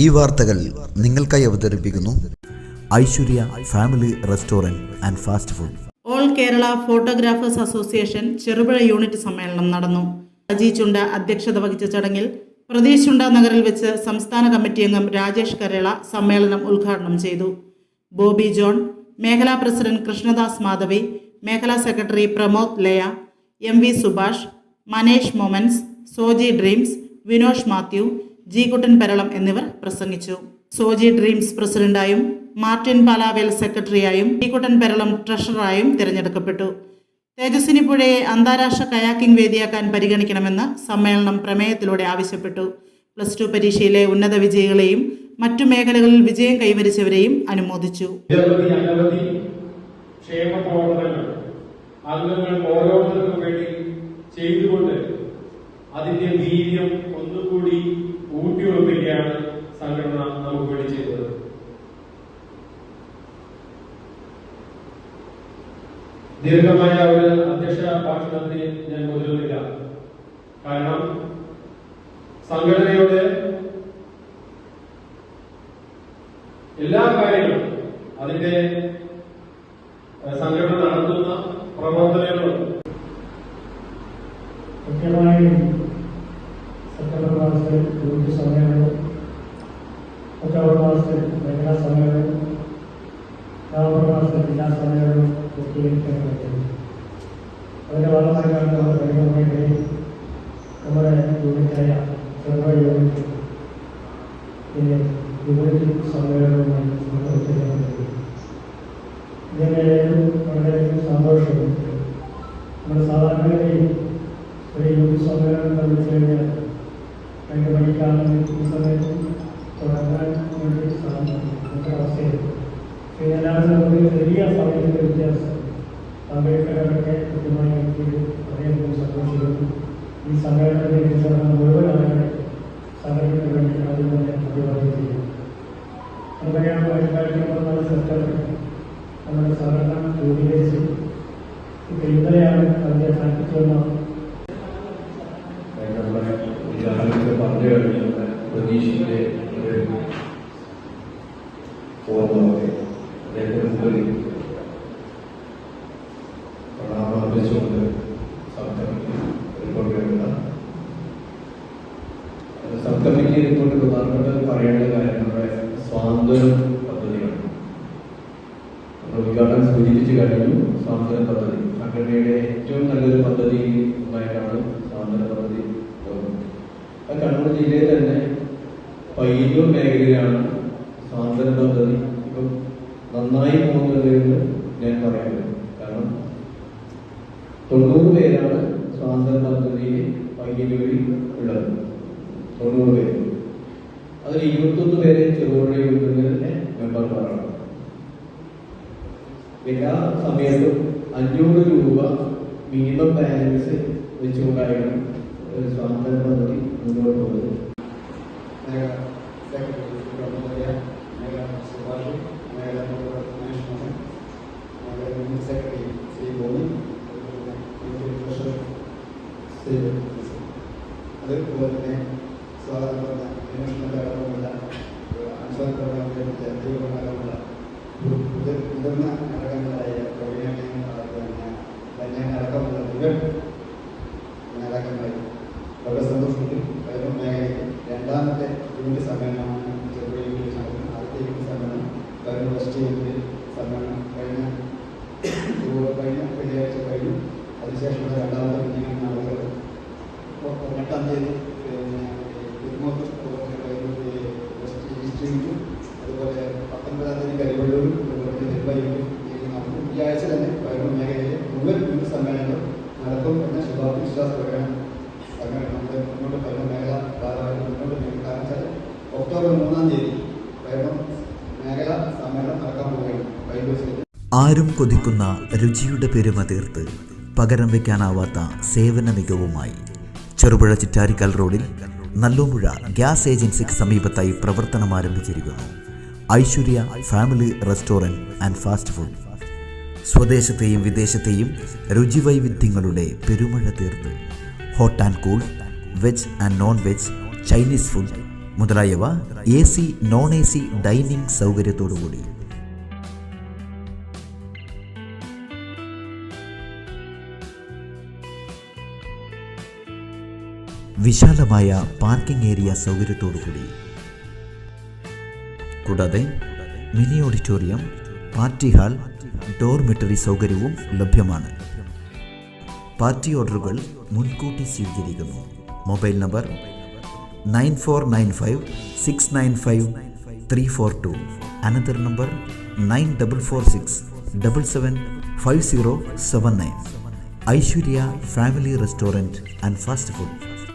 ഈ വാർത്തകൾ നിങ്ങൾക്കായി അവതരിപ്പിക്കുന്നു Aishwarya family restaurant and fast food. All Kerala photographers association Cherupuzha unit സമ്മേളനം നടന്നു. അജി ചുണ്ട അധ്യക്ഷത വഹിച്ച ചടങ്ങിൽ പ്രതീഷ് ചുണ്ട നഗറിൽ വെച്ച് സംസ്ഥാന കമ്മിറ്റി അംഗം രാജേഷ് കരേള സമ്മേളനം ഉദ്ഘാടനം ചെയ്തു. ബോബി ജോൺ, മേഖലാ പ്രസിഡന്റ് കൃഷ്ണദാസ് മാധവി, മേഖലാ secretary Pramod Laya, M V Subhash, Manesh moments, Soji dreams, Vinosh Mathew, G Kuttan Peralam എന്നിവർ പ്രസംഗിച്ചു. സോജി ഡ്രീംസ് പ്രസിഡന്റായും മാർട്ടിൻ പാലാവേൽ സെക്രട്ടറിയായും ജി കുട്ടൻ പെരളം ട്രഷററായും തിരഞ്ഞെടുക്കപ്പെട്ടു. തേജസ്വിനി പുഴയെ അന്താരാഷ്ട്ര കയാക്കിംഗ് വേദിയാക്കാൻ പരിഗണിക്കണമെന്ന് സമ്മേളനം പ്രമേയത്തിലൂടെ ആവശ്യപ്പെട്ടു. +2 പരീക്ഷയിലെ ഉന്നത വിജയികളെയും മറ്റു മേഖലകളിൽ വിജയം കൈവരിച്ചവരെയും അനുമോദിച്ചു. അതിന്റെ വീര്യം ഒന്നുകൂടി ഊട്ടിയുറപ്പിക്കുകയാണ് സംഘടന നമുക്ക് വേണ്ടി ചെയ്തത്. ദീർഘമായ ഒരു അധ്യക്ഷ ഭാഷണത്തിന് ഞാൻ മുതിരുന്നില്ല. കാരണം സംഘടനയുടെ എല്ലാ കാര്യങ്ങളും, അതിന്റെ സംഘടന നടത്തുന്ന പ്രവർത്തനങ്ങളും മുഖ്യമായും സെപ്റ്റംബർ മാസത്തിൽ യൂണിറ്റ് സമ്മേളനവും, ഒക്ടോബർ മാസത്തിൽ മേഖലാ സമ്മേളനവും, നവംബർ മാസത്തിൽ ജില്ലാ സമ്മേളനവും പൂർത്തീകരിക്കാൻ പറ്റും. അതിൻ്റെ ഭാഗമായിട്ടാണ് നമ്മൾ പരിഗണനയിൽ നമ്മുടെ യൂണിറ്റായ ചെറുപുഴ യൂണിറ്റ് യൂണിറ്റ് സമ്മേളനവുമായി സംബന്ധിക്കാൻ പറ്റും. ഇതിൻ്റെ വളരെ സന്തോഷമുണ്ട്. നമ്മൾ സാധാരണഗതിയിൽ ഒരു യൂണിറ്റ് സമ്മേളനം നിർമ്മിച്ചു കഴിഞ്ഞാൽ 2 മണിക്കാണ് ഈ സമയത്ത് തുടങ്ങാൻ വേണ്ടി സാധിക്കും അവസ്ഥയിൽ. എല്ലാവരും നമുക്ക് ചെറിയ സമയത്തിൻ്റെ വ്യത്യാസം പങ്കെടുക്കുന്നവരൊക്കെ കൃത്യമായി എനിക്ക് വളരെയധികം സന്തോഷിക്കുന്നു. ഈ സമ്മേളനത്തിൽ ചേർന്ന മുഴുവൻ ആളുകളെ സംഘടനയ്ക്ക് വേണ്ടി ആദ്യം തന്നെ അഭിവാദ്യം ചെയ്യുന്നു. നമുക്കറിയാം, 2014 സെപ്റ്റംബറിൽ നമ്മുടെ സംഘടന രൂപീകരിച്ച് ഇപ്പോൾ ഇന്നലെയാണ് അതിൻ്റെ പ്രാക്ടിക്കൽ പറഞ്ഞു കഴിഞ്ഞ പ്രതീക്ഷിന്റെ ഒരു ഓർമ്മ അദ്ദേഹത്തിന് മുമ്പിൽ പ്രണാമർപ്പിച്ചുകൊണ്ട് സബ്കമ്മിറ്റി റിപ്പോർട്ട് വരുന്ന സബ്കമ്മിറ്റി റിപ്പോർട്ട് പ്രധാനപ്പെട്ട പറയേണ്ട കാര്യങ്ങളുടെ സ്വാതന്ത്ര്യ പദ്ധതിയാണ്. നമ്മൾ ഉദ്ഘാടനം സൂചിപ്പിച്ചു കഴിഞ്ഞു. സ്വാതന്ത്ര്യ പദ്ധതി സംഘടനയുടെ ഏറ്റവും നല്ലൊരു പദ്ധതി ഒന്നായിട്ടാണ് സ്വാതന്ത്ര്യ പദ്ധതി. അത് കണ്ണൂർ ജില്ലയിൽ തന്നെ പയ്യന്നൂർ മേഖലയിലാണ് സ്വാതന്ത്ര്യ പദ്ധതി ഇപ്പം നന്നായി പോകുന്നത് എന്ന് ഞാൻ പറയുന്നത്. കാരണം 90 പേരാണ് സ്വാതന്ത്ര്യ പദ്ധതിയിൽ പയ്യന്നൂരിൽ ഉള്ളത്. 90 പേര്. അതിൽ 21 പേരെ ചെറുപുഴ യൂണിറ്റിന്റെ മെമ്പർമാരാണ്. എല്ലാ സമയത്തും 500 രൂപ മിനിമം ബാലൻസ് വെച്ചുകൊണ്ടായിരുന്നു സ്വാതന്ത്ര്യ പദ്ധതി മുന്നോട്ട് പോകുന്നത്. അതുപോലെ തന്നെ സ്വാതന്ത്ര്യമുള്ള മുതിർന്ന ഘടകങ്ങളായ അടക്കമുള്ള നേതാക്കന്മാർ വളരെ സന്തോഷത്തിൽ വരും മേഖലയിൽ 2ാമത്തെ യൂണിറ്റ് സമ്മേളനമാണ് ചെറുപുഴ യൂണിറ്റ് സമ്മേളനം. ആദ്യത്തെ യൂണിറ്റ് സമ്മേളനം വരും ഫസ്റ്റ് യൂണിറ്റ് സമ്മേളനം കഴിഞ്ഞ വെള്ളിയാഴ്ച കഴിഞ്ഞു. അതിനുശേഷമുള്ള 2ാമത്തെ മീറ്റിംഗ് ആളുകൾ 8-ാം തീയതി ഈസ്റ്റിനും അതുപോലെ 19-ാം തീയതി കരിവള്ളൂരും അതുപോലെ നെൽവയിലും നടക്കും. ഈ ആഴ്ച തന്നെ വരും മേഖലയിലെ മുഴുവൻ യൂണിറ്റ് സമ്മേളനങ്ങൾ നടക്കും എന്ന ശുഭാപ്തി വിശ്വാസപ്രകാരം നമ്മുടെ മുന്നോട്ട് വരുന്ന മേഖല ഭാഗമായി മുന്നോട്ട് നീങ്ങും. കാരണം വെച്ചാൽ ഒക്ടോബർ 3-ാം തീയതി വരണം മേഖല സമ്മേളനം നടക്കാൻ പോവുകയാണ്. ആരും കൊതിക്കുന്ന രുചിയുടെ പെരുമ തീർത്ത് പകരം വയ്ക്കാനാവാത്ത സേവന മികവുമായി ചെറുപുഴ ചിറ്റാരിക്കൽ റോഡിൽ നല്ലോമ്പുഴ ഗ്യാസ് ഏജൻസിക്ക് സമീപത്തായി പ്രവർത്തനം ആരംഭിച്ചിരിക്കുന്നു Aishwarya family restaurant and fast food. സ്വദേശത്തെയും വിദേശത്തെയും രുചിവൈവിധ്യങ്ങളുടെ പെരുമഴ തീർത്ത് hot and cool, veg and non veg, Chinese food, മുതലായവ AC, non-AC ഡൈനിങ് സൗകര്യത്തോടുകൂടി. വിശാലമായ പാർക്കിംഗ് ഏരിയ സൗകര്യത്തോടുകൂടി. കൂടാതെ mini auditorium, party hall, dormitory സൗകര്യവും ലഭ്യമാണ്. പാർട്ടി ഓർഡറുകൾ മുൻകൂട്ടി സ്വീകരിക്കുന്നു. Mobile number 9495695342. Another number 9446775079. Aishwarya family restaurant and fast food.